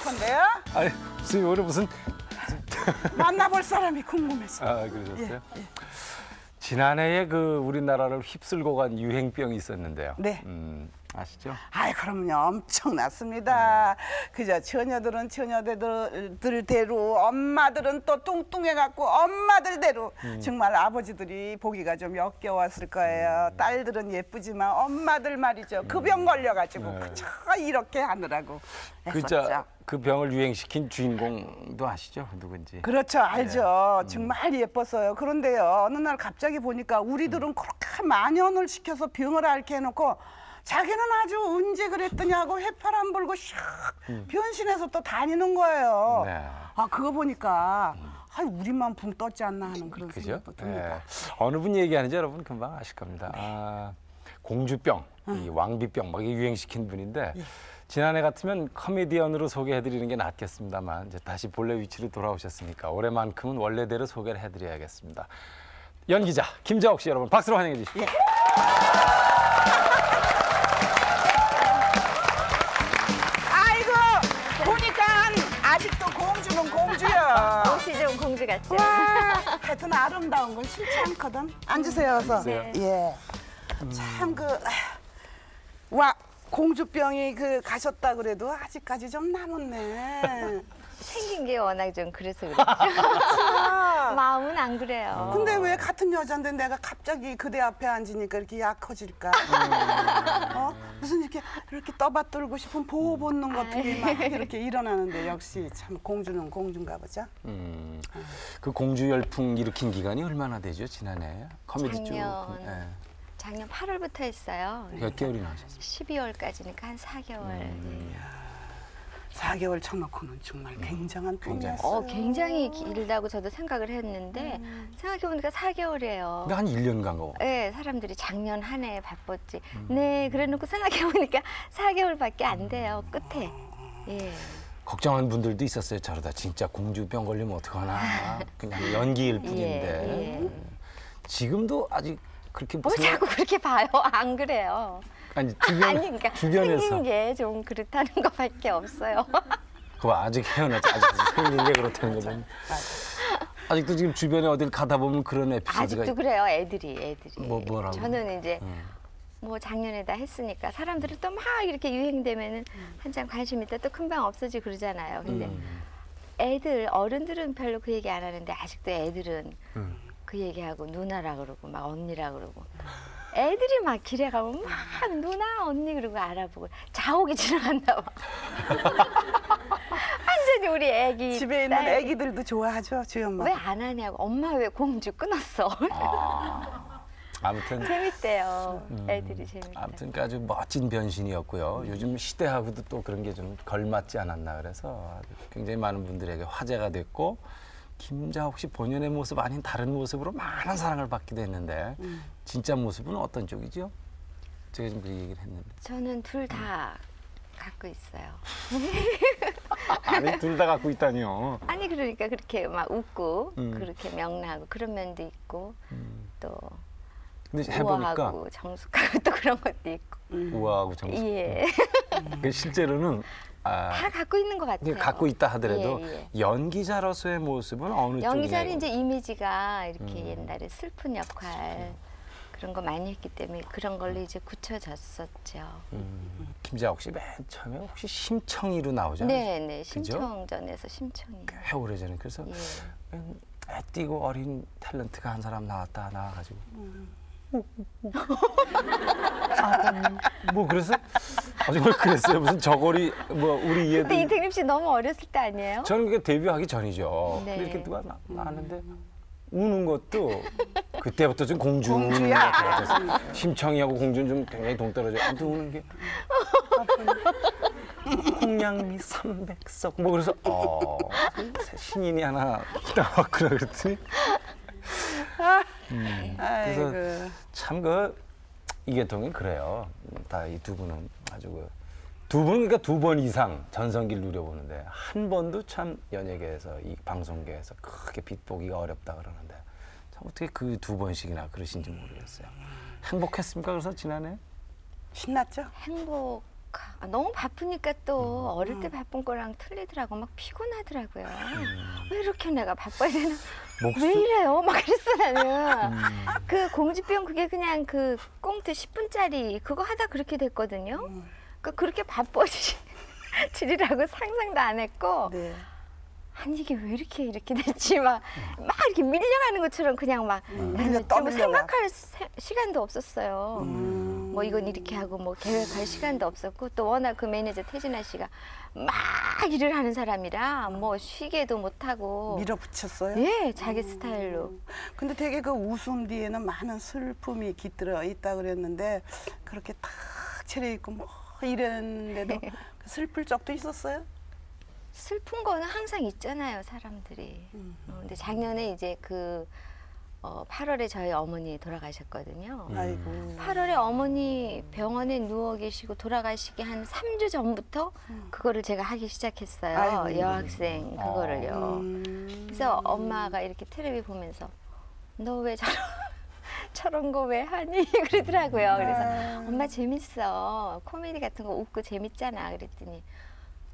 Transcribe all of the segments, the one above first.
싶은데요? 아니, 선생님 오늘 무슨 만나볼 사람이 궁금해서. 아, 그러셨어요? 예. 지난해에 그 우리나라를 휩쓸고 간 유행병이 있었는데요. 네. 아시죠? 아이, 그럼요. 엄청났습니다. 그저 처녀들은 처녀들대로, 엄마들은 또 뚱뚱해갖고 엄마들대로. 정말 아버지들이 보기가 좀 역겨웠을 거예요. 딸들은 예쁘지만 엄마들 말이죠. 그 병 걸려가지고 네. 그저 이렇게 하느라고 했었죠. 그 병을 유행시킨 주인공도 아시죠? 누군지. 그렇죠, 알죠. 정말 예뻤어요. 그런데요, 어느 날 갑자기 보니까 우리들은 그렇게 만연을 시켜서 병을 앓게 해놓고 자기는 아주 언제 그랬더냐고 해파람 불고 샥 변신해서 또 다니는 거예요. 네. 아, 그거 보니까 우리만 붕 떴지 않나 하는 그런 그죠? 생각도 듭니다. 네. 어느 분 얘기하는지 여러분 금방 아실 겁니다. 아, 공주병, 이 왕비병 막 유행시킨 분인데 지난해 같으면 코미디언으로 소개해드리는 게 낫겠습니다만 이제 다시 본래 위치로 돌아오셨으니까 올해만큼은 원래대로 소개를 해드려야겠습니다. 연기자 김자옥 씨 여러분 박수로 환영해 주십시오. 예. 아이고, 보니까 아직도 공주는 공주야. 옷이 좀 공주 같죠? 와, 하여튼 아름다운 건 싫지 않거든. 앉으세요, 어서. 네. 예. 참 공주병이 가셨다 그래도 아직까지 좀 남았네. 생긴 게 워낙 좀 그래서 그렇죠. 마음은 안 그래요. 근데 왜 같은 여잔데 내가 갑자기 그대 앞에 앉으니까 이렇게 약해질까? 무슨 이렇게 떠받들고 싶은 보호 본능 같은 게 막 이렇게 일어나는데 역시 참 공주는 공주인가 보죠. 그 공주 열풍 일으킨 기간이 얼마나 되죠? 지난해 코미디 쪽. 작년 8월부터 했어요. 몇 개월이나 하셨어요? 12월까지니까 한 4개월. 4개월 쳐놓고는 정말 굉장한 꿈이었어요. 굉장히 길다고 저도 생각을 했는데 생각해보니까 4개월이에요. 근데 한 1년 간 거. 네, 사람들이 작년 한 해 바빴지. 네, 그래놓고 생각해보니까 4개월밖에 안 돼요, 끝에. 예. 걱정한 분들도 있었어요. 저러다 진짜 공주병 걸리면 어떡하나. 그냥 연기일 뿐인데. 예. 지금도 아직 그렇게 뭐 자꾸 그렇게 봐요? 안 그래요. 아니, 그러니까 주변에서. 생긴 게 좀 그렇다는 것밖에 없어요. 그거 아직 헤어나지. 아직 생긴 게 그렇다는 거죠. 아직도 지금 주변에 어딜 가다 보면 그런 에피소드가. 아직도 그래요, 애들이. 뭐라고? 저는 이제 뭐 작년에다 했으니까 사람들이 또 막 이렇게 유행되면은 한참 관심 있다 또 금방 없어지고 그러잖아요. 근데 애들, 어른들은 별로 그 얘기 안 하는데 아직도 애들은 그 얘기하고 누나라 그러고 막 언니라 그러고 애들이 막 길에 가면 막 누나 언니 그러고 알아보고 자옥이 지나갔나 봐. 완전히 우리 애기 집에 있는 애기들도 좋아하죠, 주연마. 왜 안 하냐고. 엄마 왜 공주 끊었어. 아무튼 재밌대요. 애들이 재밌다. 아무튼 아주 멋진 변신이었고요. 요즘 시대하고도 또 그런 게 좀 걸맞지 않았나 그래서 굉장히 많은 분들에게 화제가 됐고 김자옥 씨 본연의 모습 아닌 다른 모습으로 많은 사랑을 받기도 했는데 진짜 모습은 어떤 쪽이죠? 제가 지금 그 얘기를 했는데. 저는 둘 다 갖고 있어요. 아니, 둘 다 갖고 있다니요. 아니 그러니까 그렇게 막 웃고 그렇게 명랑하고 그런 면도 있고 또 근데 해보니까 우아하고 정숙하고 또 그런 것도 있고. 우아하고 정숙. 예. 실제로는 다 갖고 있는 것 같아요. 갖고 있다 하더라도 예. 연기자로서의 모습은 어느 쪽이냐. 연기자는 이제 이미지가 이렇게 옛날에 슬픈 역할 그런 거 많이 했기 때문에 그런 걸로 이제 굳혀졌었죠. 김자옥 씨 맨 처음에 혹시 심청이로 나오잖아요. 네, 심청전에서 심청이. 꽤 오래전에 그래서 애 띄고 어린 탤런트가 한 사람 나와가지고. 뭐 그래서 정말 그랬어요. 무슨 저고리 뭐 우리 이해도. 그때 이태림 씨 너무 어렸을 때 아니에요? 저는 그게 데뷔하기 전이죠. 네. 근데 이렇게 누가 나왔는데 우는 것도 그때부터 좀 공주야. 심청이하고 공주는 좀 굉장히 동떨어져. 아무튼 우는 게 콩냥미 300석 뭐 그래서 신인이 하나 나왔구나 그랬더니 그래서 참 이 계통이 그래요. 다 이 두 분은 아주 두 분은 그러니까 2번 이상 전성기를 누려보는데 한 번도 참 연예계에서 이 방송계에서 크게 빛보기가 어렵다 그러는데 참 어떻게 그 2번씩이나 그러신지 모르겠어요. 행복했습니까? 그래서 지난해? 신났죠? 너무 바쁘니까 또 어릴 때 바쁜 거랑 틀리더라고. 막 피곤하더라고요. 왜 이렇게 내가 바빠야 되나? 왜 이래요? 막 그랬어 나는. 그 공주병 그게 그냥 그 꽁트 10분짜리 그거 하다 그렇게 됐거든요. 그러니까 그렇게 바빠지리라고 상상도 안 했고. 네. 아니 이게 왜 이렇게 됐지 막 이렇게 밀려가는 것처럼 그냥 막 나는 좀 생각할 시간도 없었어요. 뭐 이건 이렇게 하고 뭐 계획할 시간도 없었고 또 워낙 그 매니저 태진아 씨가 막 일을 하는 사람이라 뭐 쉬게도 못하고 밀어붙였어요? 예, 자기 스타일로. 근데 되게 그 웃음 뒤에는 많은 슬픔이 깃들어 있다 그랬는데 그렇게 탁 차려입고 뭐 이랬는데도 그 슬플 적도 있었어요? 슬픈 거는 항상 있잖아요, 사람들이. 근데 작년에 이제 8월에 저희 어머니 돌아가셨거든요. 아이고. 8월에 어머니 병원에 누워 계시고 돌아가시기 한 3주 전부터 그거를 제가 하기 시작했어요. 아이고. 여학생 그거를요. 그래서 엄마가 이렇게 텔레비 보면서 너 왜 저런 거 왜 하니? 그러더라고요. 그래서 엄마 재밌어. 코미디 같은 거 웃고 재밌잖아. 그랬더니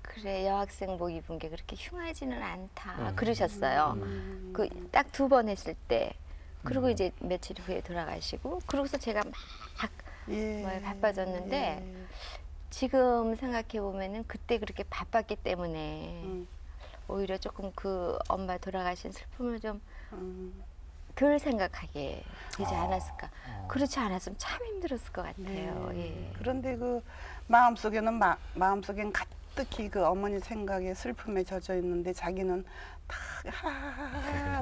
그래 여학생복 입은 게 그렇게 흉하지는 않다. 그러셨어요. 그 딱 2번 했을 때. 그리고 이제 며칠 후에 돌아가시고 그러고서 제가 막 바빠졌는데 지금 생각해 보면은 그때 그렇게 바빴기 때문에 오히려 조금 그 엄마 돌아가신 슬픔을 좀 덜 생각하게 되지 않았을까. 그렇지 않았으면 참 힘들었을 것 같아요. 예. 그런데 그 마음속엔 가득히 그 어머니 생각에 슬픔에 젖어 있는데 자기는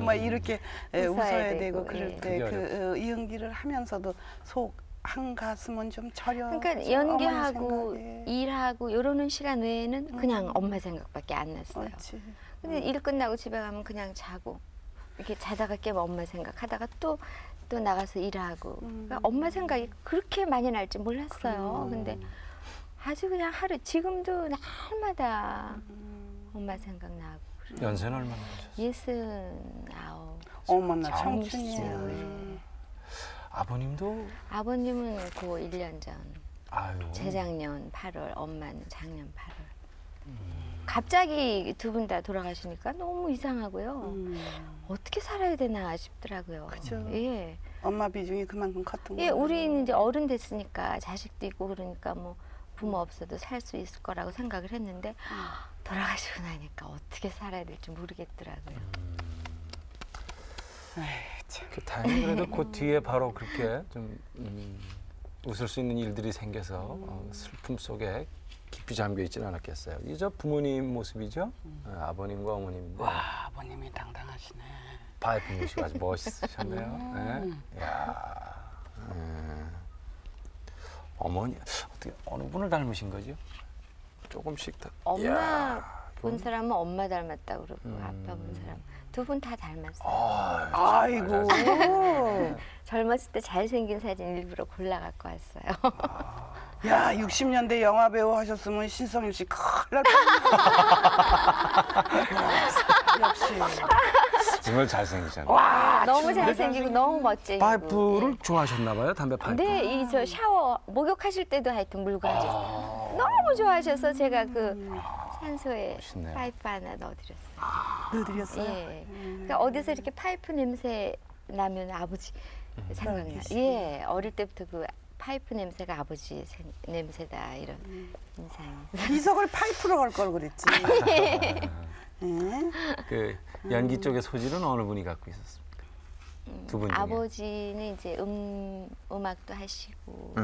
막 이렇게 웃어야 되고 그럴 때 그 연기를 하면서도 속 한가슴은 좀 저려. 그러니까 연기하고 일하고 이러는 시간 외에는 그냥 엄마 생각밖에 안 났어요. 그렇지. 근데 일 끝나고 집에 가면 그냥 자고 이렇게 자다가 깨면 엄마 생각하다가 또 나가서 일하고 그러니까 엄마 생각이 그렇게 많이 날 줄 몰랐어요. 근데 아주 그냥 하루 지금도 날마다 엄마 생각나고. 연세는 얼마나 되셨어요? 69. 어머나 젊으시죠. 청춘이야. 아버님도? 아버님은 그 1년 전. 아유. 재작년 8월, 엄마는 작년 8월. 갑자기 두 분 다 돌아가시니까 너무 이상하고요. 어떻게 살아야 되나 싶더라고요. 그죠. 예. 엄마 비중이 그만큼 컸던 거예요. 예, 우리는 이제 어른 됐으니까 자식도 있고 그러니까 뭐 부모 없어도 살 수 있을 거라고 생각을 했는데 돌아가시고 나니까 어떻게 살아야 될지 모르겠더라고요. 그 다행히 그래도 그 뒤에 바로 그렇게 좀 웃을 수 있는 일들이 생겨서 슬픔 속에 깊이 잠겨 있지는 않았겠어요. 이 저 부모님 모습이죠? 아버님과 어머님인데. 와, 아버님이 당당하시네. 바이프 모시고 아주 멋있으셨네요. 네. 야, 어머니 어떻게 어느 분을 닮으신 거죠? 조금씩 더. 엄마 본 사람은 엄마 닮았다고 그러고 아빠 본 사람 두 분 다 닮았어요. 아이고. 젊었을 때 잘생긴 사진 일부러 골라 갖고 왔어요. 야, 60년대 영화 배우 하셨으면 신성일 씨 큰일 날 뻔. 역시. 정말 잘생기셨네요. 와, 너무 잘생기고 너무 멋지고. 파이프를 좋아하셨나 봐요, 담배 파이프. 네, 이 저 샤워 목욕하실 때도 하여튼 물고 하셨어요. 너무 좋아하셔서 제가 그 산소에 멋있네요. 파이프 하나 넣어드렸어요. 넣어드렸어요? 예. 그러니까 어디서 이렇게 파이프 냄새 나면 아버지 생각나. 예, 어릴 때부터 그 파이프 냄새가 아버지 냄새다 이런 인상이. 비석을 파이프로 할 걸 그랬지. 그 연기 쪽의 소질은 어느 분이 갖고 있었습니까? 두 분 중에. 아버지는 이제 음악도 하시고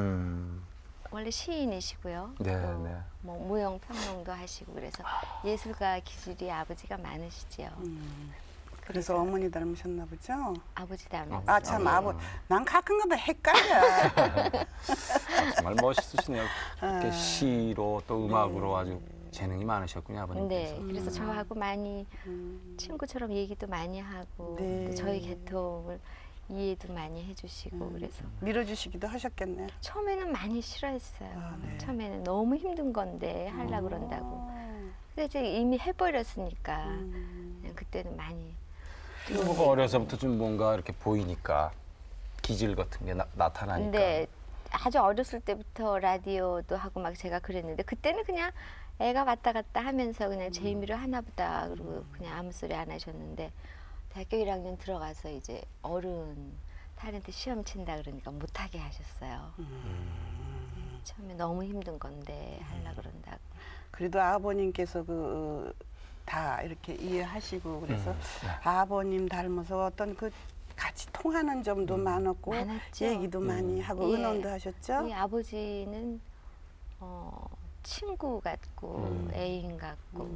원래 시인이시고요. 네, 또 네. 뭐 무용 평론도 하시고 그래서 예술가 기질이 아버지가 많으시죠. 그래서 어머니 닮으셨나 보죠? 아버지 닮았어요. 아, 참, 난 가끔가다 헷갈려. 정말 멋있으시네요. 이렇게 시로 또 음악으로 아주 재능이 많으셨군요, 아버님께서. 네, 그래서 저하고 많이 친구처럼 얘기도 많이 하고 네. 또 저희 계통을 이해도 많이 해주시고 그래서 밀어주시기도 하셨겠네. 처음에는 많이 싫어했어요. 네. 처음에는 너무 힘든 건데 하려고 그런다고. 근데 이제 이미 해버렸으니까 그냥 그때는 많이. 뭐가 어려서부터 좀 뭔가 이렇게 보이니까 기질 같은 게 나타나니까. 근데 아주 어렸을 때부터 라디오도 하고 막 제가 그랬는데 그때는 그냥 애가 왔다 갔다 하면서 그냥 재미로 하나보다 그러고 그냥 아무 소리 안 하셨는데 대학교 1학년 들어가서 이제 어른 탤런트 시험 친다 그러니까 못하게 하셨어요. 처음에 너무 힘든 건데 하려 그런다고. 그래도 아버님께서 다 이렇게 이해하시고 그래서 아버님 닮아서 어떤 그 같이 통하는 점도 많았고 많았죠. 얘기도 많이 하고 예. 의논도 하셨죠? 우리 아버지는 친구 같고 애인 같고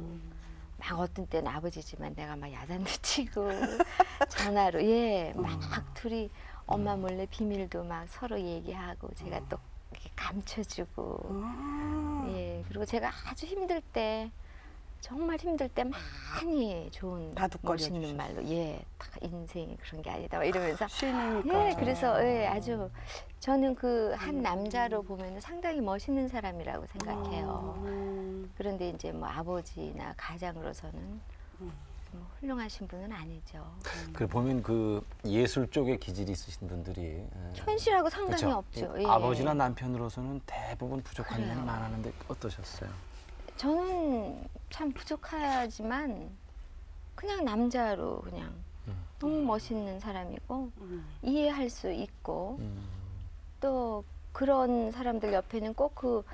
막 어떤 때는 아버지지만 내가 막 야단도 치고 전화로 막 둘이 엄마 몰래 비밀도 막 서로 얘기하고 제가 또 이렇게 감춰주고 그리고 제가 아주 힘들 때 정말 힘들 때 많이 좋은 다독거려 멋있는 주셨어요. 말로 다 인생이 그런 게 아니다 막 이러면서 신이니까. 그래서 아주 저는 그 한 남자로 보면 상당히 멋있는 사람이라고 생각해요. 그런데 이제 뭐 아버지나 가장으로서는 뭐 훌륭하신 분은 아니죠. 그 보면 그 예술 쪽에 기질이 있으신 분들이 현실하고 상관이 그쵸? 없죠. 아버지나 남편으로서는 대부분 부족한 그래요. 면이 많았는데 어떠셨어요? 저는 참 부족하지만 그냥 남자로 그냥 너무 멋있는 사람이고 이해할 수 있고 또 그런 사람들 옆에는 꼭 그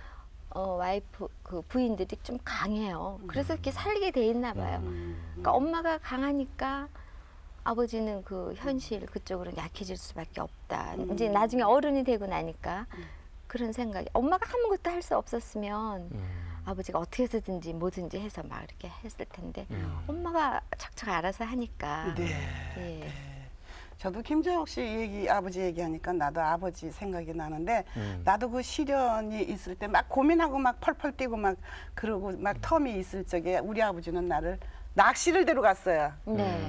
와이프 그 부인들이 좀 강해요. 그래서 이렇게 살게 돼 있나 봐요. 그러니까 엄마가 강하니까 아버지는 그 현실 그쪽으로는 약해질 수밖에 없다. 이제 나중에 어른이 되고 나니까 그런 생각이 엄마가 아무것도 할 수 없었으면 아버지가 어떻게 해서든지 뭐든지 해서 막 이렇게 했을 텐데 엄마가 척척 알아서 하니까 예. 저도 김재옥 씨 아버지 얘기하니까 나도 아버지 생각이 나는데 나도 그 시련이 있을 때 막 고민하고 막 펄펄 뛰고 막 그러고 막 텀이 있을 적에 우리 아버지는 나를 낚시를 데려갔어요.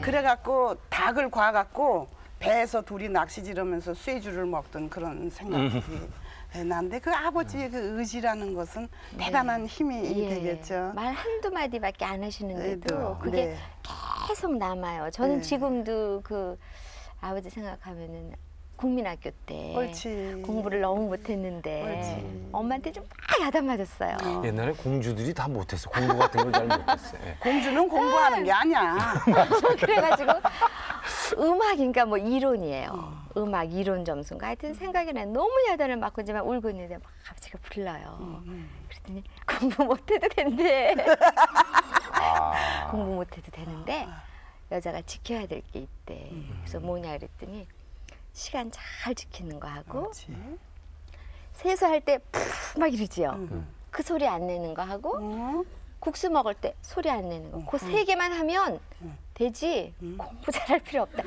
그래갖고 닭을 과갖고 배에서 둘이 낚시 지르면서 쇠줄을 먹던 그런 생각이 난데 그 아버지의 그 의지라는 것은 대단한 힘이 되겠죠. 말 한두 마디밖에 안 하시는데도 그게 네. 계속 남아요. 저는 네. 지금도 그 아버지 생각하면은 국민학교 때 옳지. 공부를 너무 못했는데 옳지. 엄마한테 좀 막 야단 맞았어요. 옛날에 공주들이 다 못했어. 공부 같은 걸 잘 못했어요. 예. 공주는 공부하는 게 아니야. 그래가지고 음악인가 뭐 이론이에요. 음악 이론 점수인가 하여튼 생각이 나요. 너무 야단을 맞고지만 울고 있는데 막 아버지가 불러요. 그랬더니 공부 못해도 된대. 공부 못해도 되는데 여자가 지켜야 될 게 있대. 그래서 뭐냐 그랬더니 시간 잘 지키는 거 하고 그렇지. 세수할 때 푹 막 이러지요. 그 소리 안 내는 거 하고 국수 먹을 때 소리 안 내는 거. 그 세 개만 하면 되지 공부 잘할 필요 없다.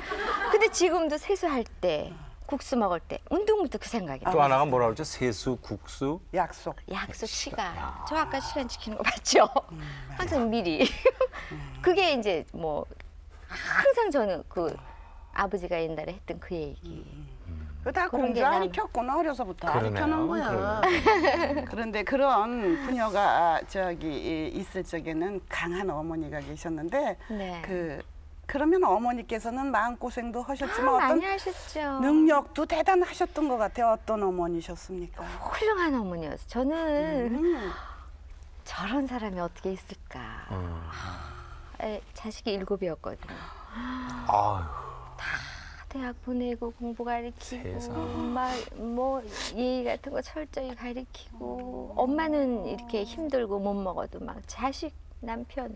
근데 지금도 세수할 때 국수 먹을 때 운동부터 그 생각이 나요. 또 하나가 뭐라 그러죠? 세수, 국수. 약속. 약속 시간. 저 아까 시간 지키는 거 봤죠? 항상 미리. 그게 이제 뭐 항상 저는 그 아버지가 옛날에 했던 그 얘기. 그다 그런 공주 게 안 남- 익혔구나 어려서부터 그러네요. 안 익혀놓은 거야. 그런데 그런 부녀가 있을 적에는 강한 어머니가 계셨는데 네. 그러면 어머니께서는 마음고생도 하셨지만 어떤 많이 하셨죠. 능력도 대단하셨던 것 같아요. 어떤 어머니셨습니까? 훌륭한 어머니였어요. 저는 저런 사람이 어떻게 있을까. 자식이 7이었거든요. 아유. 대학 보내고 공부 가르치고 세상. 막 뭐 예의 같은 거 철저히 가르치고 엄마는 이렇게 힘들고 못 먹어도 막 자식 남편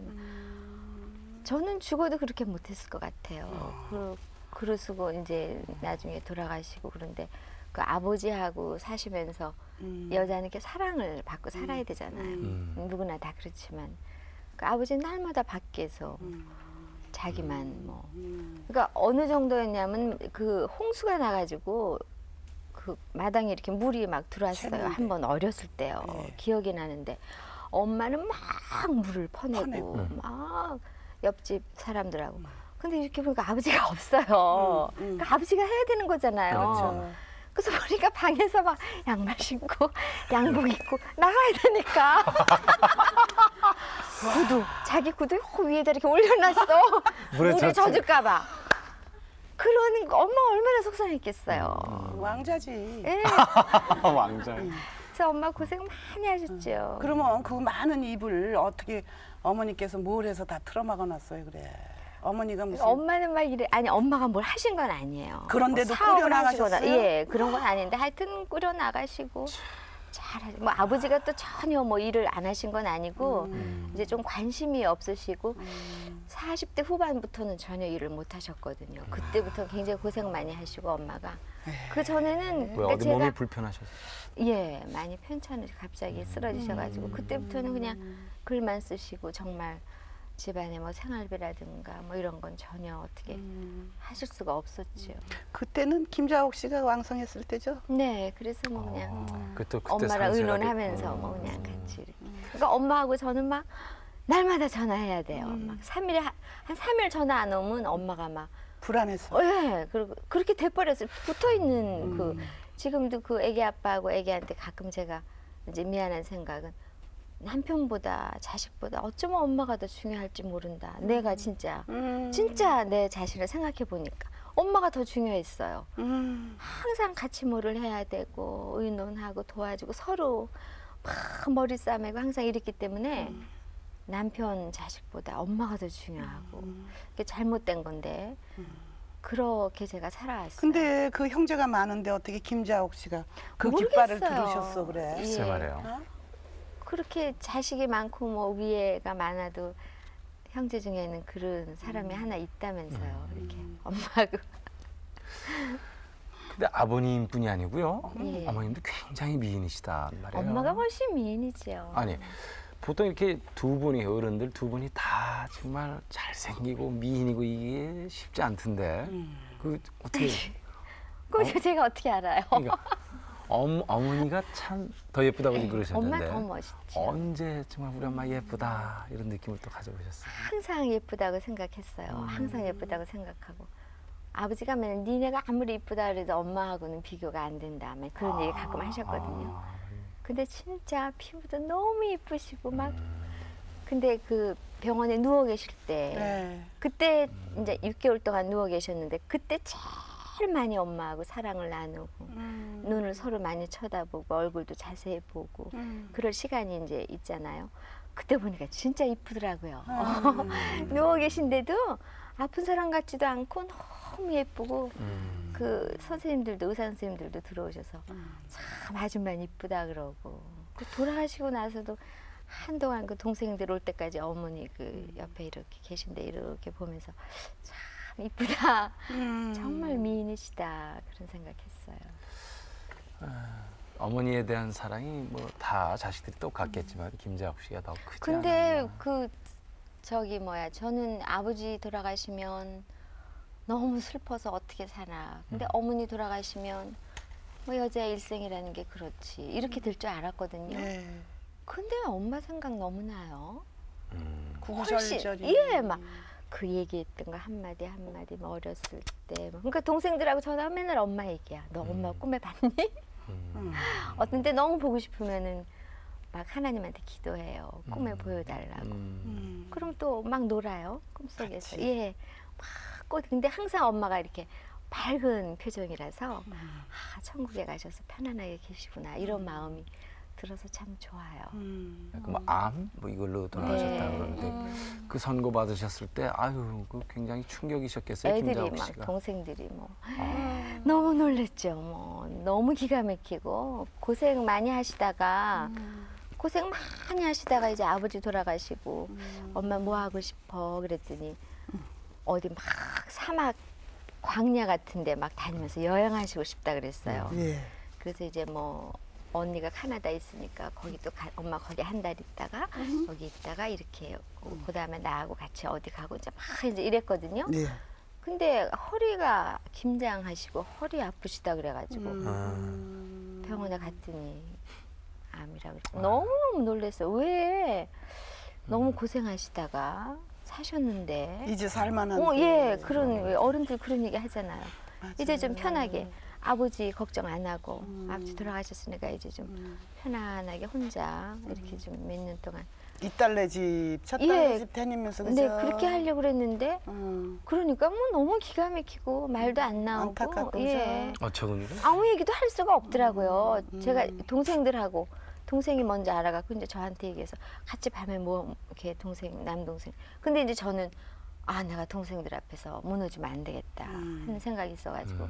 저는 죽어도 그렇게 못했을 것 같아요. 그러시고 이제 나중에 돌아가시고 그런데 그 아버지하고 사시면서 여자는 이렇게 사랑을 받고 살아야 되잖아요. 누구나 다 그렇지만 그 아버지는 날마다 밖에서 자기만 뭐 그러니까 어느 정도였냐면 그 홍수가 나가지고 그 마당에 이렇게 물이 막 들어왔어요. 한 번 어렸을 때요. 기억이 나는데 엄마는 막 물을 퍼내고 막 옆집 사람들하고 근데 이렇게 보니까 아버지가 없어요. 그러니까 아버지가 해야 되는 거잖아요. 그렇죠. 그래서 보니까 방에서 막 양말 신고 양복 입고 나가야 되니까 구두 자기 구두 위에다 이렇게 올려놨어. 물에 물에 젖을까 봐. 그러는 거 엄마 얼마나 속상했겠어요. 왕자지. 예. 왕자. 그래서 엄마 고생 많이 하셨죠. 그러면 그 많은 입을 어떻게 어머니께서 뭘 해서 다 틀어막아 놨어요, 그래. 어머니가 무슨 엄마는 막 이래 아니 엄마가 뭘 하신 건 아니에요. 그런데도 뭐 사업을 꾸려 하시거나, 나가셨어요? 예, 그런 건 아닌데 하여튼 꾸려 나가시고 잘하시. 뭐 아버지가 또 전혀 뭐 일을 안 하신 건 아니고 이제 좀 관심이 없으시고 40대 후반부터는 전혀 일을 못 하셨거든요. 그때부터 굉장히 고생 많이 하시고 엄마가 그 전에는 왜 어디 몸이 불편하셨어요? 예 많이 편찮으시고 갑자기 쓰러지셔가지고 그때부터는 그냥 글만 쓰시고 정말 집안에 뭐 생활비라든가 뭐 이런 건 전혀 어떻게 하실 수가 없었죠. 그때는 김자옥 씨가 왕성했을 때죠? 네, 그래서 뭐 그냥 그때 엄마랑 상세하게- 의논하면서 뭐 그냥 같이 이렇게. 그러니까 엄마하고 저는 막 날마다 전화해야 돼요. 막 3일에 한 3일 전화 안 오면 엄마가 막 불안했어. 예, 그리고 그렇게 돼버렸어요. 붙어 있는 그 지금도 그 애기 아빠하고 애기한테 가끔 제가 이제 미안한 생각은 남편보다 자식보다 어쩌면 엄마가 더 중요할지 모른다. 내가 진짜 내 자신을 생각해 보니까 엄마가 더 중요했어요. 항상 같이 뭐를 해야 되고 의논하고 도와주고 서로 막 머리 싸매고 항상 이랬기 때문에 남편 자식보다 엄마가 더 중요하고 그게 잘못된 건데 그렇게 제가 살아왔어요. 근데 그 형제가 많은데 어떻게 김자옥 씨가 그 모르겠어요. 깃발을 들으셨어 그래? 예. 글쎄 말이에요. 어? 그렇게 자식이 많고 뭐 위에가 많아도 형제 중에는 그런 사람이 하나 있다면서요. 이렇게 엄마하고. 근데 아버님뿐이 아니고요. 예. 어머님도 굉장히 미인이시단 말이에요. 엄마가 훨씬 미인이죠. 아니 보통 이렇게 두 분이 어른들 두 분이 다 정말 잘생기고 미인이고 이게 쉽지 않던데 그 어떻게 그거 제가 어떻게 알아요? 그러니까 어머니가 참 더 예쁘다고 지금 그러셨는데 엄마 더 멋있죠. 언제 정말 우리 엄마 예쁘다 이런 느낌을 또 가져보셨어요? 항상 예쁘다고 생각했어요. 항상 예쁘다고 생각하고 아버지가 맨날 니네가 아무리 이쁘다 그래도 엄마하고는 비교가 안 된다. 그런 얘기 가끔 하셨거든요. 근데 진짜 피부도 너무 이쁘시고 막 근데 그 병원에 누워 계실 때 네. 그때 이제 6개월 동안 누워 계셨는데 그때 제일 많이 엄마하고 사랑을 나누고 눈을 서로 많이 쳐다보고 얼굴도 자세히 보고 그럴 시간이 이제 있잖아요. 그때 보니까 진짜 이쁘더라고요. 누워 계신데도 아픈 사람 같지도 않고 너무 예쁘고 그 선생님들도 의사 선생님들도 들어오셔서 참 아줌마 이쁘다 그러고 그 돌아가시고 나서도 한동안 그 동생들 올 때까지 어머니 그 옆에 이렇게 계신데 이렇게 보면서 참 이쁘다 정말 미인이시다 그런 생각했어요. 어머니에 대한 사랑이 뭐 다 자식들이 똑같겠지만 김자옥 씨가 더 크지 근데 않았나. 그 저기 뭐야 저는 아버지 돌아가시면 너무 슬퍼서 어떻게 사나. 근데 어머니 돌아가시면 뭐 여자의 일생이라는 게 그렇지 이렇게 될 줄 알았거든요. 네. 근데 엄마 생각 너무 나요. 구절절이. 예, 막 그 얘기했던 거 한마디 한마디 뭐 어렸을 때 뭐. 그러니까 동생들하고 전화 맨날 엄마 얘기야. 너 엄마 꿈에 봤니? 어떤 때 너무 보고 싶으면은 막 하나님한테 기도해요. 꿈에 보여달라고. 그럼 또 막 놀아요. 꿈속에서. 같이. 예. 막 꽃. 근데 항상 엄마가 이렇게 밝은 표정이라서 아, 천국에 가셔서 편안하게 계시구나. 이런 마음이 들어서 참 좋아요. 뭐암 뭐 이걸로 돌아가셨다 네. 그러는데 그 선고 받으셨을 때 아유 그 굉장히 충격이셨겠어요. 애들이 김자옥 막 씨가. 동생들이 뭐 너무 놀랬죠. 뭐 너무 기가 막히고 고생 많이 하시다가 고생 많이 하시다가 이제 아버지 돌아가시고 엄마 뭐 하고 싶어 그랬더니 어디 막 사막 광야 같은데 막 다니면서 여행하시고 싶다 그랬어요. 예. 그래서 이제 뭐 언니가 캐나다 있으니까 거기 또 엄마 거기 한 달 있다가 거기 있다가 이렇게 그 다음에 나하고 같이 어디 가고 이제 막 이제 이랬거든요. 예. 근데 허리가 김장하시고 허리 아프시다 그래가지고 병원에 갔더니 암이라고 그래서 너무 놀랐어요. 왜 너무 고생하시다가 사셨는데 이제 살만한. 예 그런 왜 어른들 그런 얘기 하잖아요. 맞아요. 이제 좀 편하게 아버지 걱정 안 하고 아버지 돌아가셨으니까 이제 좀 편안하게 혼자 이렇게 좀 몇 년 동안 이딸네 집, 첫딸네 집 다니면서 그죠? 네, 그렇게 하려고 그랬는데 그러니까 뭐 너무 기가 막히고 말도 안 나오고 안타깝고 어처구니가? 아무 얘기도 할 수가 없더라고요. 제가 동생들하고 동생이 먼저 알아갖고 이제 저한테 얘기해서 같이 밤에 뭐 이렇게 동생 남동생. 근데 이제 저는 아 내가 동생들 앞에서 무너지면 안 되겠다 하는 생각이 있어가지고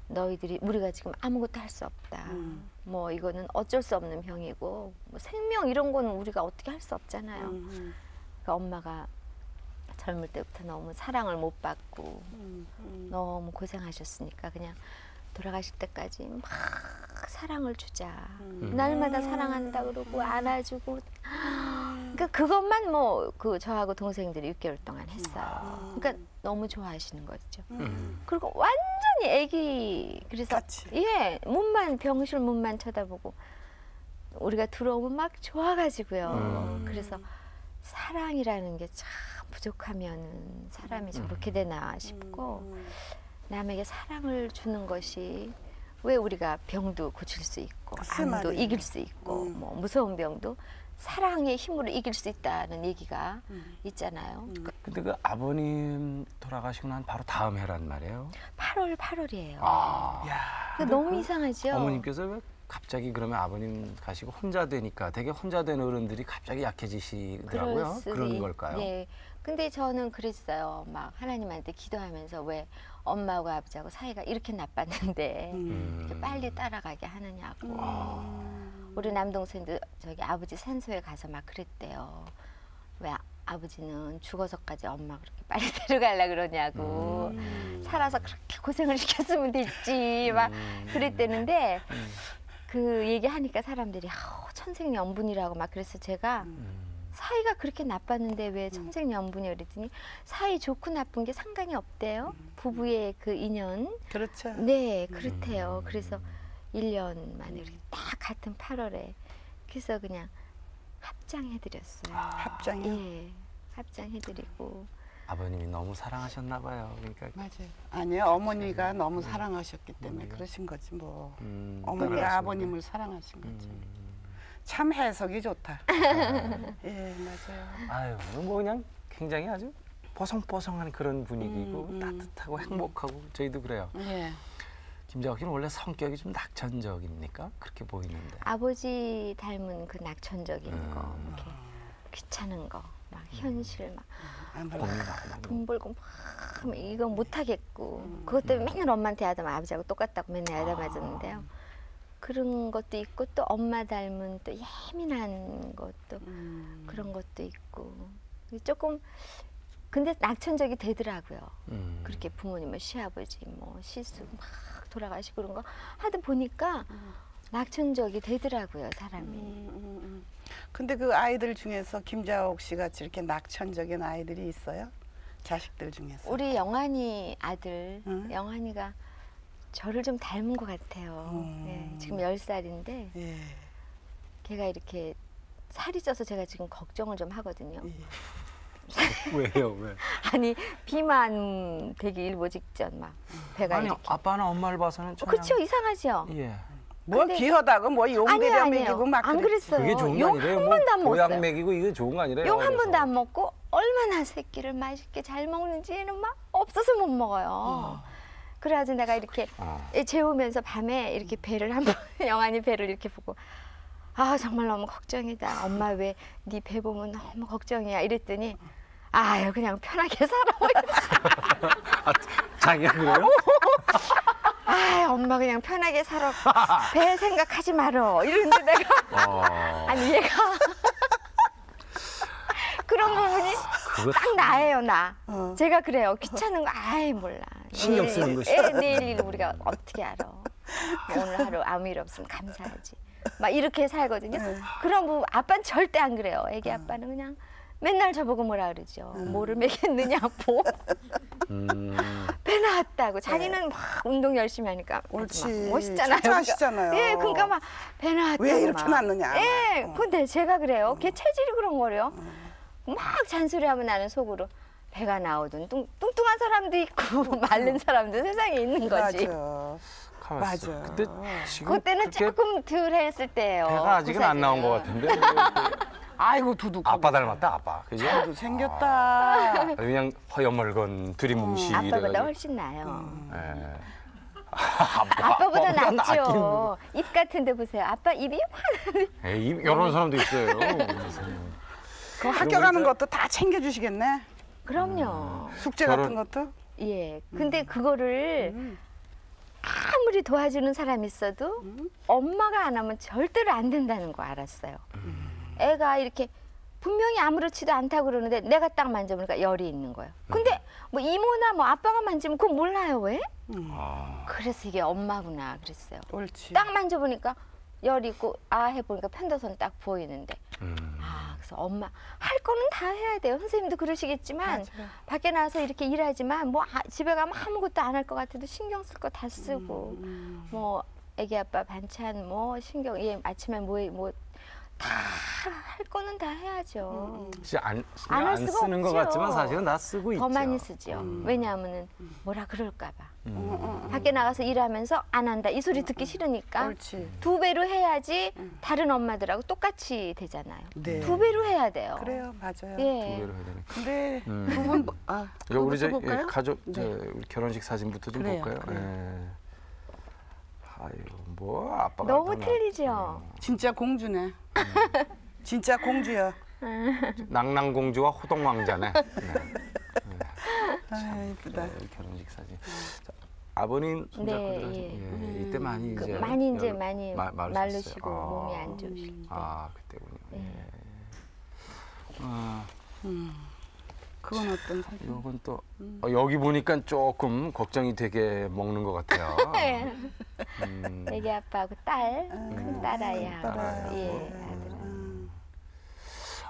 너희들이 우리가 지금 아무것도 할 수 없다. 뭐 이거는 어쩔 수 없는 병이고 뭐 생명 이런 거는 우리가 어떻게 할 수 없잖아요. 그러니까 엄마가 젊을 때부터 너무 사랑을 못 받고 너무 고생하셨으니까 그냥 돌아가실 때까지 막 사랑을 주자. 날마다 사랑한다 그러고 안아주고. 그러니까 그것만 뭐 그 저하고 동생들이 6개월 동안 했어요. 그러니까 너무 좋아하시는 거죠. 그리고 완전히 애기 그래서 같이. 예 문만 병실 문만 쳐다보고 우리가 들어오면 막 좋아가지고요. 그래서 사랑이라는 게 참 부족하면은 사람이 저렇게 되나 싶고. 남에게 사랑을 주는 것이 왜 우리가 병도 고칠 수 있고 암도 이길 수 있고 뭐 무서운 병도 사랑의 힘으로 이길 수 있다는 얘기가 있잖아요. 근데 그 아버님 돌아가시고 난 바로 다음 해란 말이에요? 8월이에요. 아. 너무 이상하죠? 어머님께서 왜 갑자기 그러면 아버님 가시고 혼자 되니까 되게 혼자 된 어른들이 갑자기 약해지시더라고요. 그런 걸까요? 네. 근데 저는 그랬어요. 막 하나님한테 기도하면서 왜 엄마하고 아버지하고 사이가 이렇게 나빴는데 이렇게 빨리 따라가게 하느냐고. 우리 남동생도 저기 아버지 산소에 가서 막 그랬대요. 왜 아버지는 죽어서까지 엄마 그렇게 빨리 데려가려 그러냐고. 살아서 그렇게 고생을 시켰으면 됐지. 막 그랬대는데 그 얘기하니까 사람들이 천생연분이라고 막 그래서 제가 사이가 그렇게 나빴는데 왜 천생연분이야 그랬더니 사이 좋고 나쁜 게 상관이 없대요. 부부의 그 인연. 그렇죠. 네, 그렇대요. 그래서 1년 만에 이렇게 딱 같은 8월에 그래서 그냥 합장해드렸어요. 합장이요? 예, 합장해드리고. 아버님이 너무 사랑하셨나 봐요. 그러니까 맞아요. 아니요, 어머니가 너무 사랑하셨기 때문에 그러신 거지 뭐. 어머니가 아버님을 사랑하신 거지. 참 해석이 좋다. 예, 맞아요. 아유, 뭐 그냥 굉장히 아주 뽀송뽀송한 그런 분위기고 따뜻하고 행복하고 저희도 그래요. 예. 김자옥 씨는 원래 성격이 좀 낙천적입니까? 그렇게 보이는데. 아버지 닮은 그 낙천적인 거, 이렇게 귀찮은 거, 막 현실 막 돈 벌고 막 이거 못 하겠고 그것 때문에 맨날 엄마한테 야단 아버지하고 똑같다고 맨날 야단 맞았는데요. 그런 것도 있고 또 엄마 닮은 또 예민한 것도 그런 것도 있고 조금 근데 낙천적이 되더라고요. 그렇게 부모님은 시아버지 뭐 시수 막 돌아가시고 그런 거 하다 보니까 낙천적이 되더라고요 사람이. 근데 그 아이들 중에서 김자옥 씨 같이 이렇게 낙천적인 아이들이 있어요? 자식들 중에서? 우리 영환이 아들 영환이가 저를 좀 닮은 것 같아요. 예, 지금 10살인데 예. 걔가 이렇게 살이 쪄서 제가 지금 걱정을 좀 하거든요. 예. 왜요? 왜? 아니 비만 되기 일보 직전 막 배가 아니 이렇게. 아빠나 엄마를 봐서는 전혀. 그렇죠 이상하죠. 예. 뭐 근데- 귀하다고 뭐 용대려 먹이고 막 안 그랬지. 그랬어요. 그게 좋은 거 용 아니래요? 한 뭐 번도 안 고양 먹었어요. 먹이고 이게 좋은 거 아니래요? 용 한 그래서. 번도 안 먹고 얼마나 새끼를 맛있게 잘 먹는지는 막 없어서 못 먹어요. 그래가지고 내가 이렇게 재우면서 밤에 이렇게 배를 한번 영환이 배를 이렇게 보고 아 정말 너무 걱정이다. 엄마 왜 네 배 보면 너무 걱정이야 이랬더니 아유 그냥 편하게 살아. 아, 자기가 그래요? 아 엄마 그냥 편하게 살아. 배 생각하지 말어. 이러는데 내가 아니 얘가 그런 부분이 그거 딱 나예요 나. 제가 그래요. 귀찮은 거 아예 몰라. 신경 쓰는 것이. 내일 일 우리가 어떻게 알아. 오늘 하루 아무 일 없으면 감사하지. 막 이렇게 살거든요. 그런 부분 아빠는 절대 안 그래요. 애기 아빠는 그냥 맨날 저보고 뭐라 그러죠. 뭐를 먹였느냐고. 배 나왔다고. 자기는 막 운동 열심히 하니까 옳지. 막 멋있잖아요. 하시잖아요. 예, 그러니까 막 배 나왔다고. 왜 이렇게 막. 났느냐. 예, 근데 제가 그래요. 걔 체질이 그런 거래요. 막 잔소리하면 나는 속으로 배가 나오든 뚱뚱한 사람도 있고 마른 사람도 세상에 있는 거지. 맞아. 가만있어. 맞아. 그때 지금 그때는 그렇게 조금 덜 했을 때예요. 배가 아직은 안 나온 것 같은데. 아이고 두둑. 아빠 닮았다 아빠. 그죠? 도 생겼다. 그냥 허여멀건 두리뭉실해. 아빠보다 훨씬 나아요. 예. 아빠보다 아빠보다 낫죠. 입 같은데 보세요. 아빠 입이 에이, 이런 사람도 있어요. 그 학교 가는 것도 다 챙겨주시겠네. 그럼요. 숙제 결혼- 같은 것도. 예. 근데 그거를 아무리 도와주는 사람이 있어도 엄마가 안 하면 절대로 안 된다는 거 알았어요. 애가 이렇게 분명히 아무렇지도 않다고 그러는데 내가 딱 만져보니까 열이 있는 거예요. 근데 뭐 이모나 뭐 아빠가 만지면 그건 몰라요. 왜? 그래서 이게 엄마구나 그랬어요. 옳지. 딱 만져보니까 열 있고 아 해보니까 편도선 딱 보이는데 아 그래서 엄마 할 거는 다 해야 돼요. 선생님도 그러시겠지만 맞아요. 밖에 나와서 이렇게 일하지만 뭐 집에 가면 아무것도 안 할 것 같아도 신경 쓸 거 다 쓰고 뭐 애기 아빠 반찬 뭐 신경 예 아침에 뭐 다 할 거는 다 해야죠. 진짜 안 신경 할 안 수가 쓰는 것 없지요. 같지만 사실은 다 쓰고 있죠. 더 많이 쓰죠. 왜냐하면은 뭐라 그럴까 봐. 밖에 나가서 일하면서 안 한다 이 소리 듣기 싫으니까 옳지. 2배로 해야지 다른 엄마들하고 똑같이 되잖아요. 네. 2배로 해야 돼요. 그래요, 맞아요. 예. 두배로 해야 되니까. 근데 두분 이거 우리 저 볼까요? 가족 네. 저 우리 결혼식 사진부터 좀 그래요, 볼까요? 그래요. 예. 아유 뭐 아빠가 너무 더 틀리죠. 진짜 공주네. 진짜 공주야. 낭랑공주와 호동왕자네. 네. 아, 이쁘다. 네, 결혼식 사진. 자, 아버님 손잡고 네, 들어가신 예. 이때 많이 그 이제 많이 이제 많이 마르셨어요. 마르시고 몸이 안 좋으실 때. 아 그때군요. 예. 그건 어떤 사진? 이건 또 여기 보니까 조금 걱정이 되게 먹는 것 같아요. 애기 아빠하고 딸, 큰 딸아이하고 딸아이하고. 예, 아들.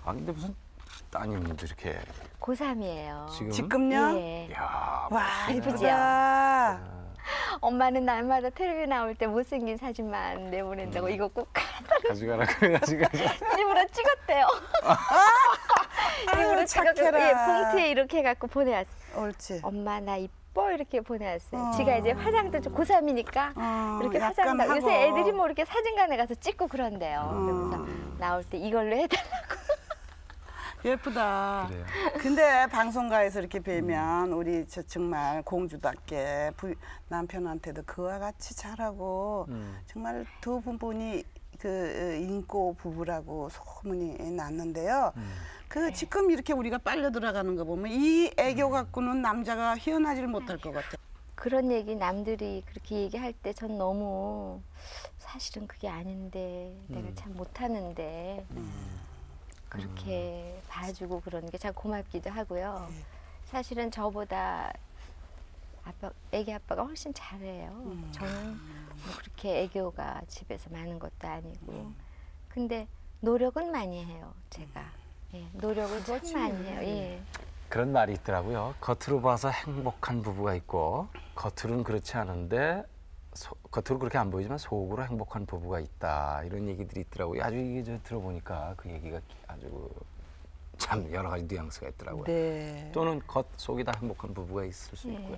아 근데 무슨 따님도 이렇게 고3이에요. 지금 지금요? 예. 야 와, 이쁘죠? 이쁘다. 엄마는 날마다 텔레비 나올 때 못생긴 사진만 내보낸다고 이거 꼭 가져가라 그래가지고 일부러 찍었대요. 일부러 찍었고 착해라. 예, 봉투에 이렇게 해갖고 보내왔어요. 옳지. 엄마 나 이뻐 이렇게 보내왔어요. 지가 이제 화장도 좀 고3이니까 이렇게 약간 화장도 하고. 요새 애들이 뭐 이렇게 사진관에 가서 찍고 그런대요. 그러면서 나올 때 이걸로 해달라고. 예쁘다. 그래요. 근데 방송가에서 이렇게 뵈면 우리 저 정말 공주답게 남편한테도 그와 같이 잘하고 정말 두 분이 그 인고 부부라고 소문이 났는데요. 그 지금 이렇게 우리가 빨려 들어가는 거 보면 이 애교 갖고는 남자가 헤어나질 못할 것 같아. 그런 얘기 남들이 그렇게 얘기할 때 전 너무 사실은 그게 아닌데 내가 참 못하는데 그렇게 봐주고 그러는 게 참 고맙기도 하고요. 사실은 저보다 애기 아빠가 훨씬 잘해요. 저는 뭐 그렇게 애교가 집에서 많은 것도 아니고 근데 노력은 많이 해요. 제가 노력을 참 많이 해요. 예. 그런 말이 있더라고요. 겉으로 봐서 행복한 부부가 있고 겉으로는 그렇지 않은데 겉으로 그렇게 안 보이지만 속으로 행복한 부부가 있다. 이런 얘기들이 있더라고요. 아주 이게 저 들어보니까 그 얘기가 아주 참 여러 가지 뉘앙스가 있더라고요. 네. 또는 겉 속이 다 행복한 부부가 있을 수 있고요.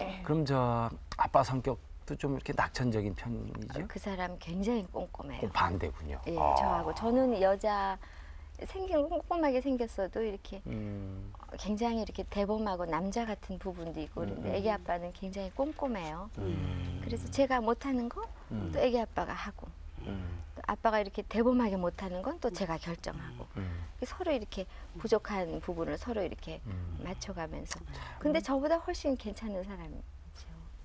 예. 그럼 저 아빠 성격도 좀 이렇게 낙천적인 편이죠? 그 사람 굉장히 꼼꼼해요. 반대군요. 예, 아. 저하고 저는 여자 꼼꼼하게 생겼어도 이렇게 굉장히 이렇게 대범하고 남자 같은 부분도 있고 그런데 애기 아빠는 굉장히 꼼꼼해요. 그래서 제가 못하는 거 또 애기 아빠가 하고 또 아빠가 이렇게 대범하게 못하는 건 또 제가 결정하고 서로 이렇게 부족한 부분을 서로 이렇게 맞춰가면서 근데 저보다 훨씬 괜찮은 사람이죠.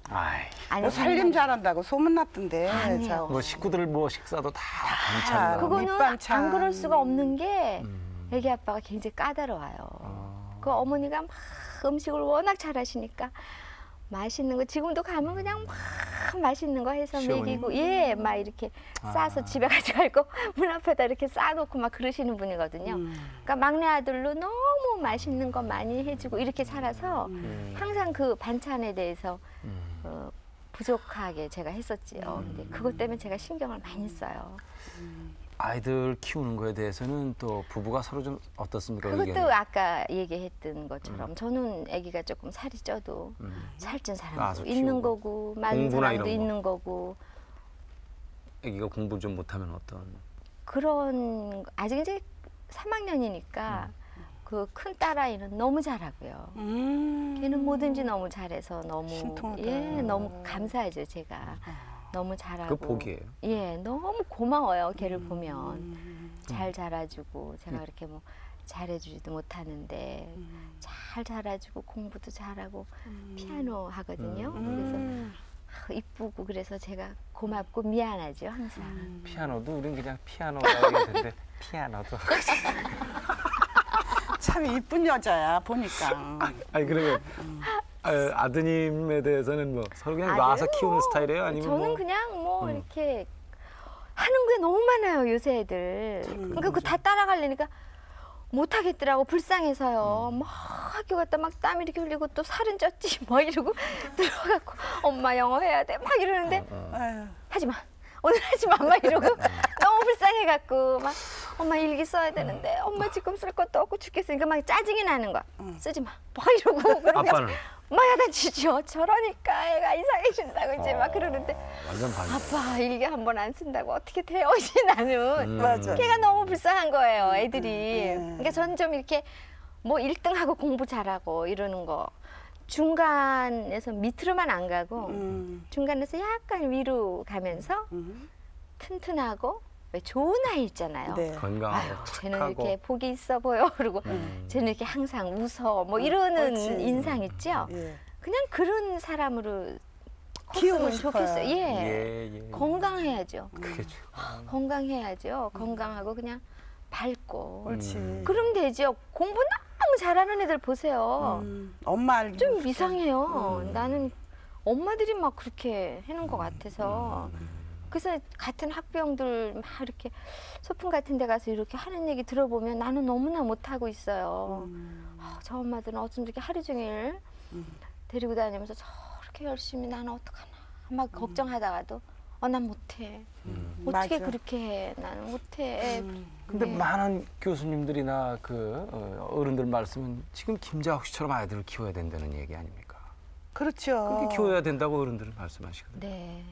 아이, 아니 살림 잘한다고 소문났던데. 아니에요. 뭐 식구들 뭐 식사도 다 반찬. 그거는 밑반찬. 안 그럴 수가 없는 게 애기 아빠가 굉장히 까다로워요. 그 어머니가 막 음식을 워낙 잘하시니까 맛있는 거 지금도 가면 그냥 막 맛있는 거 해서 시어머니? 먹이고 막 이렇게 싸서 집에 가져가고 문 앞에다 이렇게 싸놓고 막 그러시는 분이거든요. 그러니까 막내 아들로 너무 맛있는 거 많이 해주고 이렇게 살아서 항상 그 반찬에 대해서 부족하게 제가 했었지요. 근데 그것 때문에 제가 신경을 많이 써요. 아이들 키우는 거에 대해서는 또 부부가 서로 좀 어떻습니까? 그것도 의견이? 아까 얘기했던 것처럼 저는 아기가 조금 살이 쪄도 살찐 사람도 나와서 있는 키우고. 거고 마른 공부나 사람도 이런 거. 있는 거고 아기가 공부 좀 못하면 어떤? 그런 아직 이제 3학년이니까 그 큰 딸아이는 너무 잘하고요. 걔는 뭐든지 너무 잘해서 너무 신통하다. 예 너무 감사하죠 제가 너무 잘하고 그 복이에요. 예 너무 고마워요 걔를 보면 잘 자라주고 제가 그렇게 뭐 잘해주지도 못하는데 잘 자라주고 공부도 잘하고 피아노 하거든요. 그래서 이쁘고 그래서 제가 고맙고 미안하죠 항상. 피아노도 우린 그냥 피아노라고 했는데 피아노도. 참 이쁜 여자야 보니까. 아니 그러면 아드님에 대해서는 뭐 서로 그냥 놔서 아니요. 키우는 스타일이에요? 아니면 저는 뭐 그냥 뭐 이렇게 하는 게 너무 많아요 요새 애들. 그러니까 그거 다 따라가려니까 못 하겠더라고 불쌍해서요. 막 학교 갔다 막 땀 이렇게 흘리고 또 살은 쪘지 뭐 이러고 들어가고 엄마 영어 해야 돼 막 이러는데 아유. 하지 마. 오늘 하지 마, 막 이러고 너무 불쌍해갖고 막 엄마 일기 써야 되는데 엄마 지금 쓸 것도 없고 죽겠으니까 막 짜증이 나는 거야. 쓰지 마, 막 이러고 아빠는? 막 야단치죠. 저러니까 애가 이상해진다고 이제 막 그러는데 완전 반대. 아빠 일기 한 번 안 쓴다고 어떻게 돼요? 이제 나는 맞아. 걔가 너무 불쌍한 거예요, 애들이. 그러니까 전 좀 이렇게 뭐 1등하고 공부 잘하고 이러는 거. 중간에서 밑으로만 안 가고 중간에서 약간 위로 가면서 튼튼하고 왜 좋은 아이 있잖아요. 네. 건강하고 아유, 쟤는 착하고. 이렇게 복이 있어 보여. 그리고 쟤는 이렇게 항상 웃어. 뭐 이러는 그렇지. 인상 있죠. 예. 그냥 그런 사람으로 키우고 컸으면 싶어요. 좋겠어요. 예. 예. 건강해야죠. 그게 죠 건강해야죠. 건강하고 그냥 밝고. 옳지. 그럼 되죠. 공부 너무 잘하는 애들 보세요. 엄마 알기. 좀 이상해요. 나는 엄마들이 막 그렇게 해놓은 것 같아서. 그래서 같은 학부형들 막 이렇게 소풍 같은 데 가서 이렇게 하는 얘기 들어보면 나는 너무나 못하고 있어요. 저 엄마들은 어쩜 저렇게 하루 종일 데리고 다니면서 저렇게 열심히 나는 어떡하나 막 걱정하다가도 난 못해. 어떻게 맞아. 그렇게 해. 나는 못해. 근데 네. 많은 교수님들이나 그 어른들 말씀은 지금 김자옥 씨처럼 아이들을 키워야 된다는 얘기 아닙니까? 그렇죠. 그렇게 키워야 된다고 어른들은 말씀하시거든요. 네.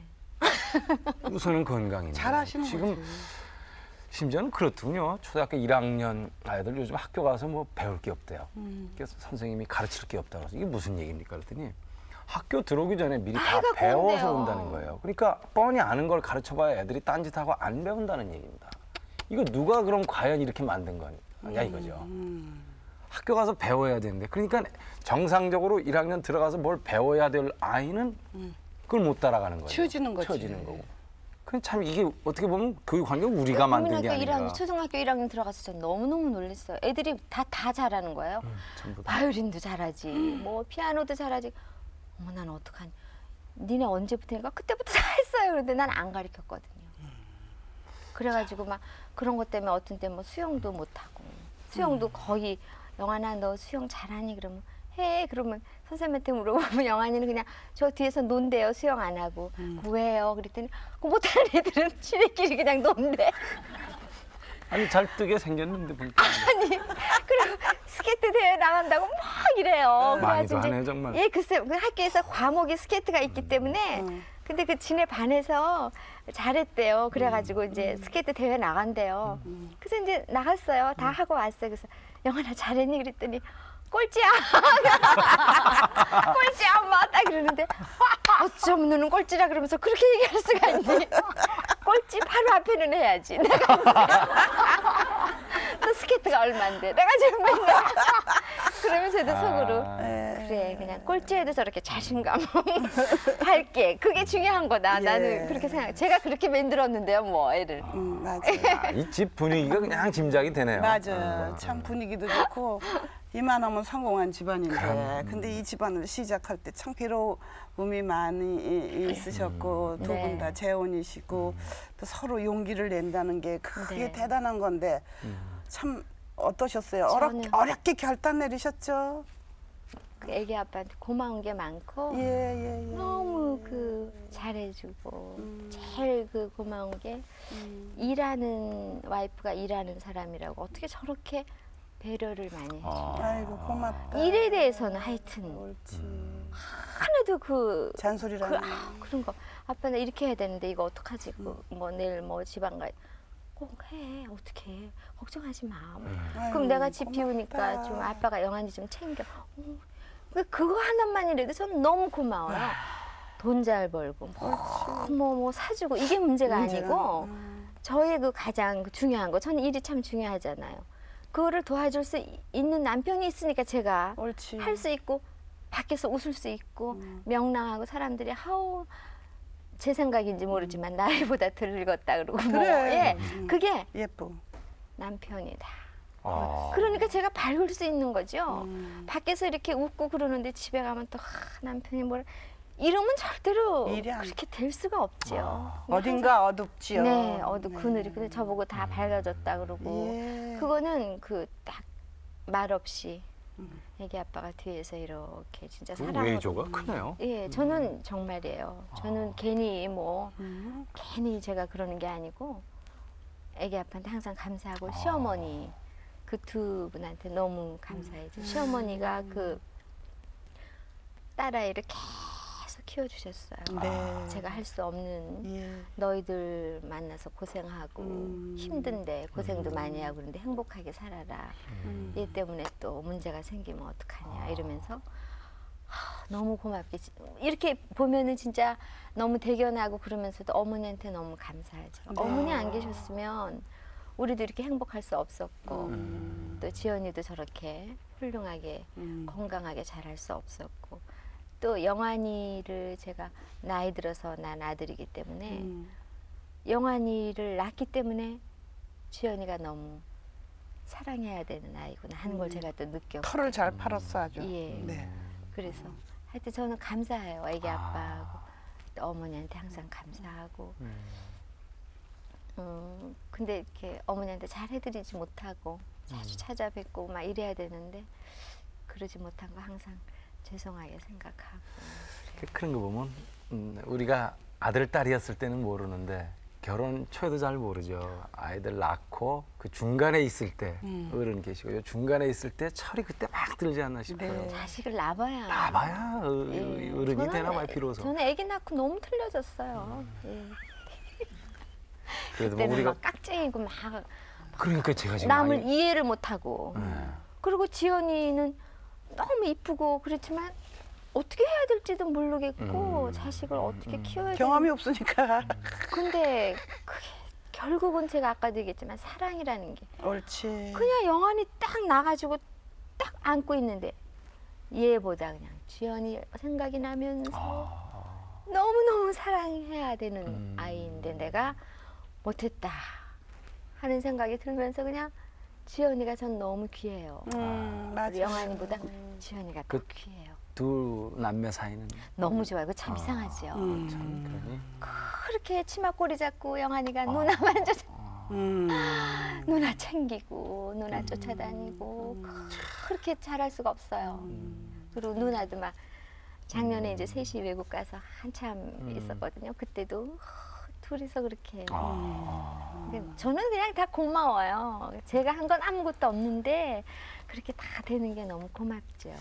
우선은 건강인데. 잘하시는 지금 거지. 심지어는 그렇더군요. 초등학교 1학년 아이들 요즘 학교 가서 뭐 배울 게 없대요. 그래서 선생님이 가르칠 게 없다고 해서 이게 무슨 얘기입니까? 그랬더니 학교 들어오기 전에 미리 다 해갖고 배워서 온대요. 온다는 거예요. 그러니까 뻔히 아는 걸 가르쳐봐야 애들이 딴짓하고 안 배운다는 얘기입니다. 이거 누가 그럼 과연 이렇게 만든 거냐 이거죠. 학교 가서 배워야 되는데 그러니까 정상적으로 1학년 들어가서 뭘 배워야 될 아이는 그걸 못 따라가는 거예요. 치워지는 거지. 치워지는 거고. 그럼 참 이게 어떻게 보면 교육 환경 우리가 만든 게 아닌가. 1학년, 초등학교 1학년 들어가서 전 너무너무 놀랐어요. 애들이 다 잘하는 거예요. 전부 다. 바이올린도 잘하지, 뭐 피아노도 잘하지. 어머, 난 어떡하니. 니네 언제부터인가? 그때부터 다 했어요. 그런데 난 안 가르쳤거든요. 그래가지고 막 그런 것 때문에 어떤 때 뭐 수영도 못하고 수영도 거의 영환아 너 수영 잘하니? 그러면 해. 그러면 선생님한테 물어보면 영환이는 그냥 저 뒤에서 논대요. 수영 안 하고. 왜요? 그랬더니 그 못하는 애들은 지네끼리 그냥 논대. 아니 잘 뜨게 생겼는데 보니까. 아니 그리고 스케이트 대회 나간다고 막 이래요. 많이도 그래가지고 하네, 정말. 예, 글쎄 그 학교에서 과목이 스케이트가 있기 때문에 근데 그 지네 반에서 잘했대요. 그래가지고 이제 스케이트 대회 나간대요. 그래서 이제 나갔어요. 다 하고 왔어요. 그래서 영환아 잘했니? 그랬더니 꼴찌야. 꼴찌야 엄마 딱 그러는데 어쩜 너는 꼴찌라 그러면서 그렇게 얘기할 수가 있니? 꼴찌 바로 앞에는 해야지. 내가 너 스케이트가 얼만데 내가 지금 맨날 그러면서 애들 속으로 그래 그냥 꼴찌에도 저렇게 자신감 밝게 그게 중요한 거다. 예. 나는 그렇게 생각. 제가 그렇게 만들었는데요, 뭐 애를. 맞아. 이 집 분위기가 그냥 짐작이 되네요. 맞아. 참 분위기도 좋고 이만하면 성공한 집안인데 근데 이 집안을 시작할 때 참 괴로움이 많이 있으셨고 두 분 다 네. 재혼이시고 또 서로 용기를 낸다는 게 그게 네. 대단한 건데 참 어떠셨어요? 저는- 어렵게 결단 내리셨죠? 그 애기 아빠한테 고마운 게 많고 예. 너무 그 잘해주고 제일 그 고마운 게 일하는 와이프가 일하는 사람이라고 어떻게 저렇게 배려를 많이 해줘. 아이고 고맙다. 일에 대해서는 하여튼 옳지. 하나도 그 잔소리라는. 그런 거 아빠 나 이렇게 해야 되는데 이거 어떡하지? 뭐 내일 뭐 지방 가 꼭 해. 어떻게 해? 걱정하지 마. 그럼 내가 집 비우니까 좀 아빠가 영환이 좀 챙겨. 그거 하나만이라도 저는 너무 고마워요. 돈 잘 벌고 뭐 사주고 이게 문제가 아니고 저의 그 가장 중요한 거 저는 일이 참 중요하잖아요. 그거를 도와줄 수 있는 남편이 있으니까 제가 할 수 있고 밖에서 웃을 수 있고 명랑하고 사람들이 하우 제 생각인지 모르지만 나이보다 덜 늙었다 그러고 그래. 뭐 예, 그게 예뻐. 남편이다. 그러니까 제가 밝을 수 있는 거죠. 밖에서 이렇게 웃고 그러는데 집에 가면 또 남편이 뭐라 이러면 절대로 그렇게 될 수가 없죠. 어딘가 어둡지요. 네, 그늘이. 근데 저보고 다 밝아졌다 그러고 그거는 그 딱 말없이 애기 아빠가 뒤에서 이렇게 진짜 사랑으로. 외조가 크네요. 예, 저는 정말이에요. 저는 괜히 괜히 제가 그러는 게 아니고 애기 아빠한테 항상 감사하고 시어머니 그 두 분한테 너무 감사해요. 시어머니가 그 딸아이를 계속 키워주셨어요. 네. 제가 할 수 없는 너희들 만나서 고생하고 힘든데 고생도 많이 하고 그런데 행복하게 살아라. 얘 때문에 또 문제가 생기면 어떡하냐 이러면서 너무 고맙게 이렇게 보면은 진짜 너무 대견하고 그러면서도 어머니한테 너무 감사하죠. 어머니 안 계셨으면 우리도 이렇게 행복할 수 없었고 또 지연이도 저렇게 훌륭하게 건강하게 자랄 수 없었고 또 영환이를 제가 나이 들어서 난 아들이기 때문에 영환이를 낳기 때문에 지연이가 너무 사랑해야 되는 아이구나 하는 걸 제가 또 느꼈고 털을 잘 팔았어 아주. 예. 네. 그래서 하여튼 저는 감사해요. 애기 아빠하고 또 어머니한테 항상 감사하고 근데 이렇게 어머니한테 잘 해드리지 못하고 자주 찾아뵙고 막 이래야 되는데 그러지 못한 거 항상 죄송하게 생각하고 그런 거 보면 우리가 아들 딸이었을 때는 모르는데 결혼 초에도 잘 모르죠. 아이들 낳고 그 중간에 있을 때 어른 계시고 중간에 있을 때 철이 그때 막 들지 않나 싶어요. 네. 자식을 낳아봐야 어른이 되나 봐요 비로소. 저는 아기 낳고 너무 틀려졌어요. 예. 그래도 뭐 그때는 우리가 막 깍쟁이고 막 그러니까 제가 지금 남을 많이 이해를 못하고 그리고 지연이는 너무 이쁘고 그렇지만 어떻게 해야 될지도 모르겠고 자식을 어떻게 키워야 경험이 없으니까. 근데 그게 결국은 제가 아까도 얘기했지만 사랑이라는 게 옳지. 그냥 영환이 딱 나가지고 딱 안고 있는데 얘보다 그냥 지연이 생각이 나면서 너무너무 사랑해야 되는 아이인데 내가 못했다 하는 생각이 들면서 그냥 지연이가 전 너무 귀해요. 맞아. 영환이보다 지연이가 더 귀해요. 두 남매 사이는 너무 좋아요. 그거 참 이상하지요. 참 그러니 그렇게 치마 꼬리 잡고 영환이가 누나 만져서 누나 챙기고 누나 쫓아다니고 그렇게 잘할 수가 없어요. 그리고 누나도 막 작년에 이제 셋이 외국 가서 한참 있었거든요. 그때도 둘이서 그렇게 해요. 저는 그냥 다 고마워요. 제가 한 건 아무것도 없는데 그렇게 다 되는 게 너무 고맙죠.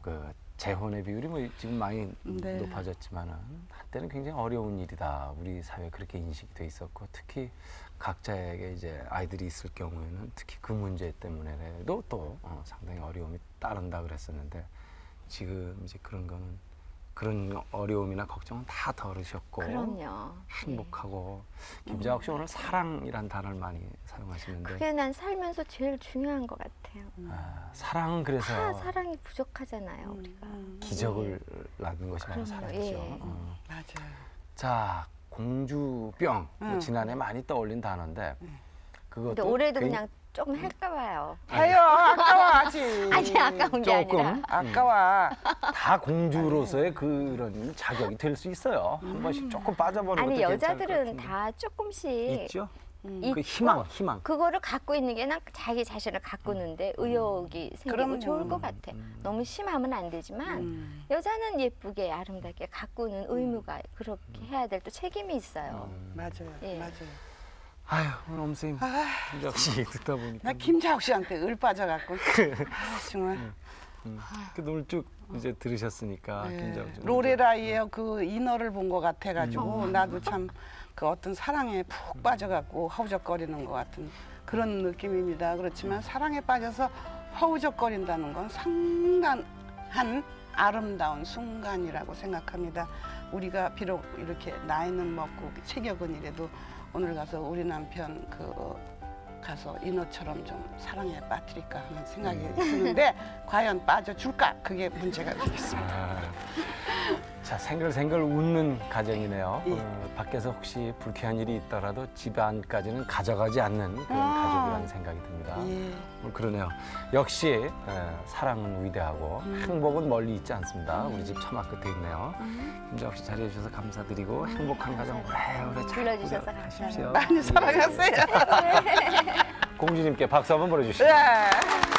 그 재혼의 비율이 뭐 지금 많이 높아졌지만은 한때는 굉장히 어려운 일이다. 우리 사회에 그렇게 인식이 돼 있었고 특히 각자에게 이제 아이들이 있을 경우에는 특히 그 문제 때문에도 또 상당히 어려움이 따른다 그랬었는데 지금 이제 그런 거는 그런 어려움이나 걱정은 다 덜으셨고 그럼요. 행복하고 김자옥 씨 오늘 사랑이란 단어를 많이 사용하시는데 그게 난 살면서 제일 중요한 것 같아요. 사랑은 그래서 다 사랑이 부족하잖아요. 우리가 기적을 낳는 것이 바로 사랑이죠. 맞아요. 자 공주병 뭐 지난해 많이 떠올린 단어인데 그것도 근데 올해도 그냥 조금 할까 봐요. 해요. 아까워 아직. 아니 아까운 게 아니라 아까워. 다 공주로서의 그런 자격이 될 수 있어요. 한 번씩 조금 빠져보는 아니 것도 괜찮을 것 여자들은 같은데. 다 조금씩 있죠? 그 희망. 그거를 갖고 있는 게 난 자기 자신을 가꾸는데 의욕이 생기고 그럼요. 좋을 것 같아. 너무 심하면 안 되지만 여자는 예쁘게 아름답게 가꾸는 의무가 그렇게 해야 될 또 책임이 있어요. 맞아요. 예. 맞아요. 아유, 오늘 엄 선생님 김자옥 씨 듣다 보니까 나 김자옥 씨한테 을 빠져갖고 정말 그 오늘 쭉 이제 들으셨으니까 네. 김자옥 씨 로레라이의 그 인어를 본 것 같아가지고 나도 참 그 어떤 사랑에 푹 빠져갖고 허우적거리는 것 같은 그런 느낌입니다. 그렇지만 사랑에 빠져서 허우적거린다는 건 상당한 아름다운 순간이라고 생각합니다. 우리가 비록 이렇게 나이는 먹고 체격은이라도 오늘 가서 우리 남편 가서 인어처럼 좀 사랑에 빠뜨릴까 하는 생각이 드는데 과연 빠져줄까? 그게 문제가 되겠습니다. 자, 생글생글 웃는 가정이네요. 예. 밖에서 혹시 불쾌한 일이 있더라도 집안까지는 가져가지 않는 그런 가족이라는 생각이 듭니다. 예. 그러네요. 역시 사랑은 위대하고 행복은 멀리 있지 않습니다. 우리 집 처마 끝에 있네요. 김자옥 씨 자리해 주셔서 감사드리고 행복한 가정 오래오래 잘 불러주셔서 꾸려가십시오. 많이 사랑하세요. 공주님께 박수 한번 보내주시죠. 예.